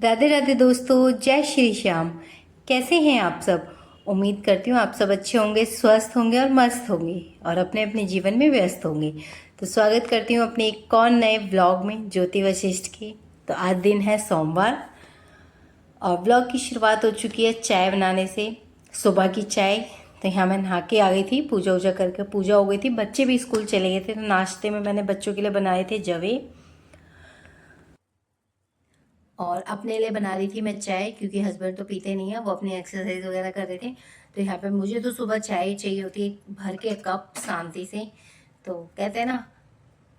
राधे राधे दोस्तों, जय श्री श्याम। कैसे हैं आप सब? उम्मीद करती हूँ आप सब अच्छे होंगे, स्वस्थ होंगे और मस्त होंगे और अपने अपने जीवन में व्यस्त होंगे। तो स्वागत करती हूँ अपने एक और नए व्लॉग में, ज्योति वशिष्ठ की। तो आज दिन है सोमवार और व्लॉग की शुरुआत हो चुकी है चाय बनाने से। सुबह की चाय। तो यहाँ मैं नहा के आ गई थी, पूजा वूजा करके पूजा हो गई थी, बच्चे भी स्कूल चले गए थे। तो नाश्ते में मैंने बच्चों के लिए बनाए थे जवे और अपने लिए बना रही थी मैं चाय, क्योंकि हस्बैंड तो पीते नहीं है, वो अपनी एक्सरसाइज वगैरह कर रहे थे। तो यहाँ पे मुझे तो सुबह चाय चाहिए होती है, भर के कप शांति से। तो कहते हैं ना,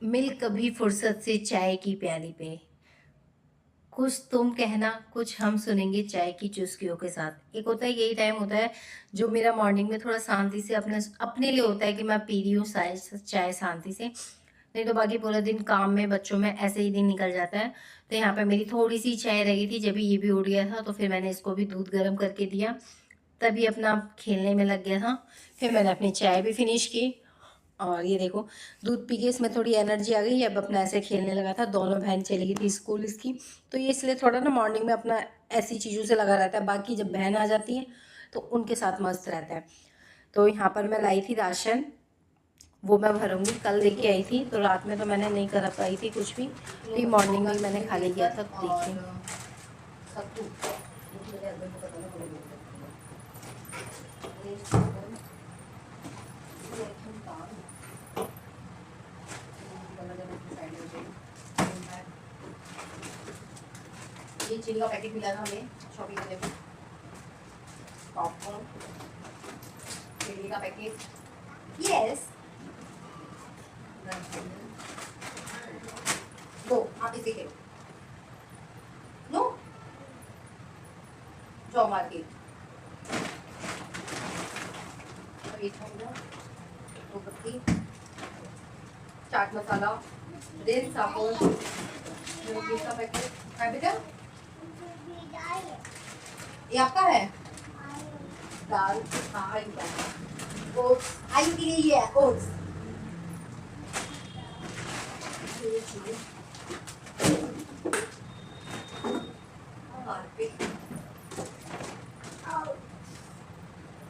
मिल कभी फुर्सत से चाय की प्याली पे, कुछ तुम कहना कुछ हम सुनेंगे चाय की चुस्कियों के साथ। एक होता है, यही टाइम होता है जो मेरा मॉर्निंग में थोड़ा शांति से अपने अपने लिए होता है कि मैं पी रही हूँ चाय शांति से। नहीं तो बाकी पूरा दिन काम में, बच्चों में ऐसे ही दिन निकल जाता है। तो यहाँ पे मेरी थोड़ी सी चाय रह गई थी, जब ये भी उठ गया था तो फिर मैंने इसको भी दूध गर्म करके दिया, तभी अपना खेलने में लग गया था। फिर मैंने अपनी चाय भी फिनिश की और ये देखो, दूध पी के इसमें थोड़ी एनर्जी आ गई। अब अपना ऐसे खेलने लगा था, दोनों बहन चली गई थी स्कूल इसकी। तो ये इसलिए थोड़ा ना मॉर्निंग में अपना ऐसी चीज़ों से लगा रहता है। बाकी जब बहन आ जाती है तो उनके साथ मस्त रहता है। तो यहाँ पर मैं लाई थी राशन, वो मैं भरूंगी। कल लेके आई थी तो रात में तो मैंने नहीं कर पाई थी कुछ भी, तो मॉर्निंग में मैंने खा लिया था। तो देखिए ये चीनी का पैकेट मिला था हमें शॉपिंग करने में, पॉपकॉर्न, चीनी का पैकेट, यस। दो आप इसे खेलो, नो जाओ मार्केट। दो पत्ती चाट मसाला, रिन साबुन, नमकीन का पैकेट है बेटा, ये आपका है। दाल, हाँ आलू का, ओट्स आलू के लिए ये है ओट्स।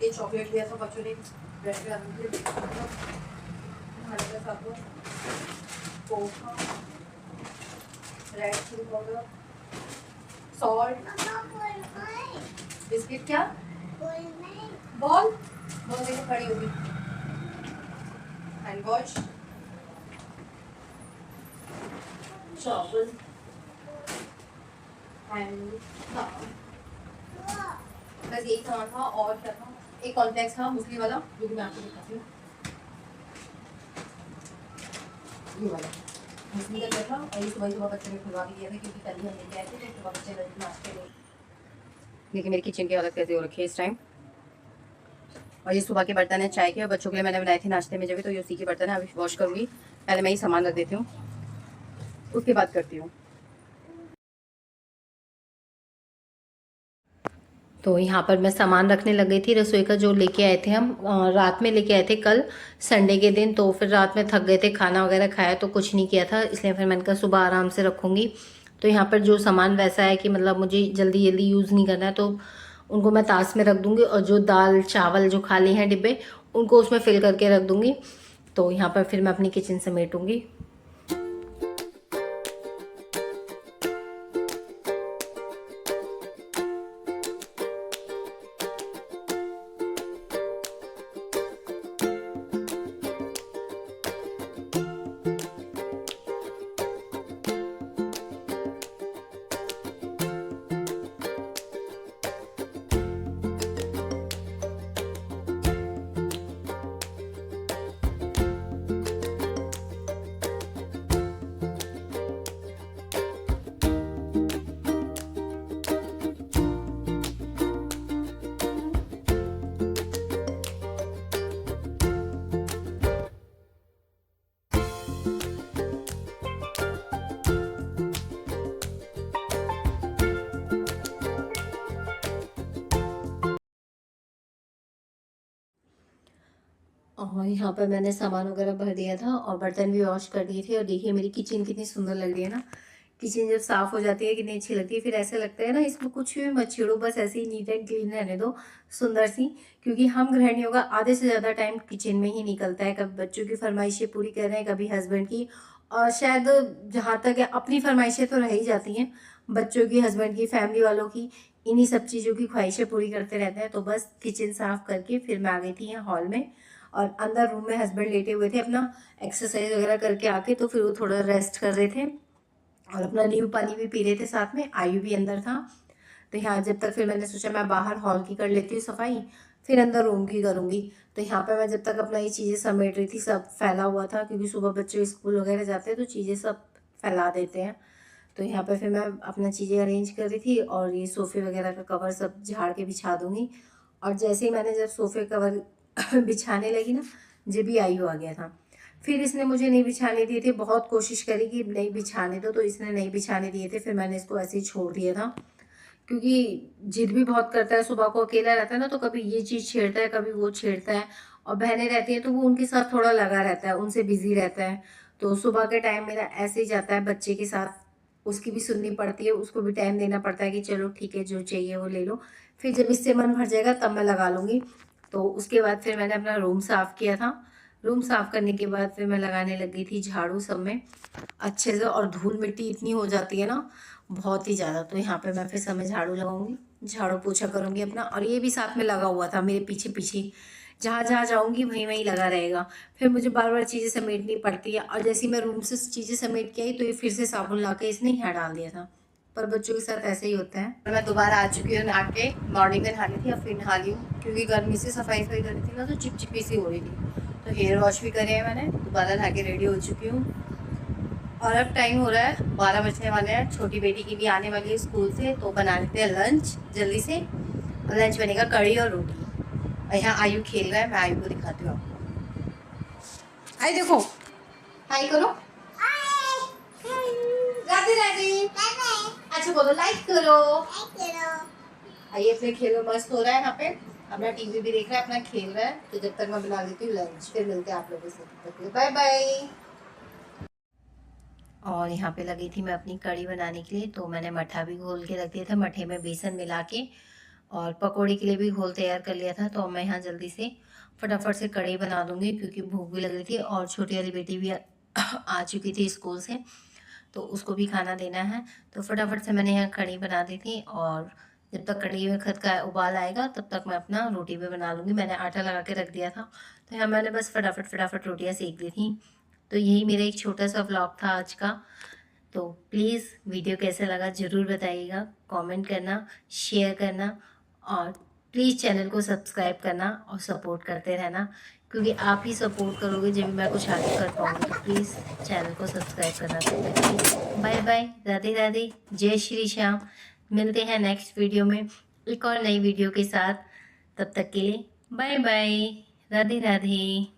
ये चॉकलेट लिया था बच्चों ने, ब्रेड पे साबुन, poha, red chili powder, salt, biscuit, क्या बॉल बॉल देखो खड़ी होगी, हैंड वॉश, चावल एंड बस यही सामान था। और क्या था, एक कॉन्फ्लेक्स था मुस्ली वाला, जो कि मैं आपको दिखाती हूँ। ये वाला मुस्ली का क्या था, और ये सुबह सुबह बच्चे ने खुलवा के दिया था, क्योंकि कल ही हम लेके आए थे तो सुबह बच्चे नाश्ते में। देखिए मेरी किचन की हालत कैसी हो रखी है इस टाइम। और ये सुबह के बर्तन है चाय के, और बच्चों के लिए मैंने बनाए थे नाश्ते में जब, तो ये उसी के बर्तन है। अभी वॉश करूँगी, पहले मैं ये सामान रख देती हूँ, उसके बाद करती हूँ। तो यहाँ पर मैं सामान रखने लग गई थी रसोई का, जो लेके आए थे हम रात में लेके आए थे कल संडे के दिन। तो फिर रात में थक गए थे, खाना वगैरह खाया तो कुछ नहीं किया था, इसलिए फिर मैंने कहा सुबह आराम से रखूँगी। तो यहाँ पर जो सामान वैसा है कि मतलब मुझे जल्दी जल्दी यूज़ नहीं करना है, तो उनको मैं तास में रख दूँगी, और जो दाल चावल जो खाली हैं डिब्बे, उनको उसमें फिल करके रख दूँगी। तो यहाँ पर फिर मैं अपनी किचन समेटूँगी। और यहाँ पर मैंने सामान वगैरह भर दिया था और बर्तन भी वॉश कर दिए थे। और देखिए मेरी किचन कितनी सुंदर लग रही है ना। किचन जब साफ़ हो जाती है कितनी अच्छी लगती है। फिर ऐसा लगता है ना इसमें कुछ भी मत छेड़ो, बस ऐसे ही नीट एंड क्लीन रहने दो, सुंदर सी। क्योंकि हम गृहिणियों का आधे से ज़्यादा टाइम किचन में ही निकलता है। कभी बच्चों की फरमाइशें पूरी कर रहे हैं, कभी हस्बैंड की, और शायद जहाँ तक है अपनी फरमाइशें तो रह ही जाती हैं, बच्चों की, हस्बैंड की, फैमिली वालों की, इन्हीं सब चीज़ों की ख्वाहिशें पूरी करते रहते हैं। तो बस किचन साफ़ करके फिर मैं आ गई थी यहाँ हॉल में, और अंदर रूम में हस्बैंड लेटे हुए थे अपना एक्सरसाइज वगैरह करके आके, तो फिर वो थोड़ा रेस्ट कर रहे थे और अपना नींबू पानी भी पी रहे थे साथ में। आयु भी अंदर था। तो यहाँ जब तक फिर मैंने सोचा मैं बाहर हॉल की कर लेती हूँ सफाई, फिर अंदर रूम की करूँगी। तो यहाँ पे मैं जब तक अपना ये चीज़ें समेट रही थी, सब फैला हुआ था क्योंकि सुबह बच्चे स्कूल वगैरह जाते हैं तो चीज़ें सब फैला देते हैं। तो यहाँ पे फिर मैं अपना चीज़ें अरेंज कर रही थी, और ये सोफ़े वगैरह का कवर सब झाड़ के बिछा दूँगी। और जैसे ही मैंने जब सोफ़े कवर बिछाने लगी ना, जब भी आयु आ गया था। फिर इसने मुझे नहीं बिछाने दिए थे, बहुत कोशिश करी कि नहीं बिछाने दो, तो इसने नहीं बिछाने दिए थे। फिर मैंने इसको ऐसे ही छोड़ दिया था, क्योंकि जिद भी बहुत करता है। सुबह को अकेला रहता है ना, तो कभी ये चीज़ छेड़ता है, कभी वो छेड़ता है। और बहनें रहती हैं तो वो उनके साथ थोड़ा लगा रहता है, उनसे बिजी रहता है। तो सुबह के टाइम मेरा ऐसे ही जाता है बच्चे के साथ। उसकी भी सुननी पड़ती है, उसको भी टाइम देना पड़ता है कि चलो ठीक है, जो चाहिए वो ले लो। फिर जब इससे मन भर जाएगा तब मैं लगा लूँगी। तो उसके बाद फिर मैंने अपना रूम साफ़ किया था। रूम साफ़ करने के बाद फिर मैं लगाने लगी थी झाड़ू सब में अच्छे से, और धूल मिट्टी इतनी हो जाती है ना, बहुत ही ज़्यादा। तो यहाँ पे मैं फिर समय झाड़ू लगाऊंगी, झाड़ू पोछा करूँगी अपना। और ये भी साथ में लगा हुआ था मेरे पीछे पीछे, जहाँ जहाँ जाऊँगी वहीं वहीं लगा रहेगा। फिर मुझे बार बार चीज़ें समेटनी पड़ती है, और जैसे ही मैं रूम से चीज़ें समेट के आई तो ये फिर से साबुन ला के इसने यहाँ डाल दिया था। पर बच्चों के साथ ऐसे ही होता है। और मैं दोबारा आ चुकी हूँ नहा के, मॉर्निंग में नहा ली थी, अब फिर नहा ली हूँ क्योंकि गर्मी से सफाई कर रही थी ना, तो चिपचिपी सी हो रही थी। तो हेयर वॉश भी करे हैं मैंने, दोबारा नहा के रेडी हो चुकी हूँ। और अब टाइम हो रहा है 12 बजने वाले हैं। छोटी बेटी की भी आने वाली है स्कूल से, तो बना लेते हैं लंच जल्दी से। और लंच बनेगा कढ़ी और रोटी। और यहाँ आयु खेल रहा है, मैं आयु को दिखाती हूँ आपको। आयु देखो, हाय करो, राधे राधे। अच्छा बोलो, लाइक करो। आइए अपने खेल में मस्त हो रहा है यहाँ पे, अपना टीवी भी देख रहा है, अपना खेल रहा है। तो जब तक मैं बना लेती हूँ लंच, फिर मिलते हैं आप लोगों से। Bye bye. और यहाँ पे लगी थी मैं अपनी कढ़ी बनाने के लिए, तो मैंने मट्ठा भी घोल के रख दिया था, मट्ठे में बेसन मिला के, और पकौड़े के लिए भी घोल तैयार कर लिया था। तो मैं यहाँ जल्दी से फटाफट से कढ़ी बना दूँगी क्योंकि भूख भी लग रही थी, और छोटी वाली बेटी भी आ चुकी थी स्कूल से, तो उसको भी खाना देना है। तो फटाफट से मैंने यहाँ कढ़ी बना दी थी, और जब तक कढ़ी में खद का उबाल आएगा तब तक मैं अपना रोटी भी बना लूँगी। मैंने आटा लगा के रख दिया था, तो यहाँ मैंने बस फटाफट फटाफट रोटियाँ सेक दी थी। तो यही मेरा एक छोटा सा व्लॉग था आज का। तो प्लीज़ वीडियो कैसा लगा ज़रूर बताइएगा, कमेंट करना, शेयर करना, और प्लीज़ चैनल को सब्सक्राइब करना और सपोर्ट करते रहना, क्योंकि आप ही सपोर्ट करोगे जब मैं कुछ आगे कर पाऊँगी। तो प्लीज़ चैनल को सब्सक्राइब करना। तो बाय बाय, राधे राधे, जय श्री श्याम। मिलते हैं नेक्स्ट वीडियो में एक और नई वीडियो के साथ। तब तक के लिए बाय बाय, राधे राधे।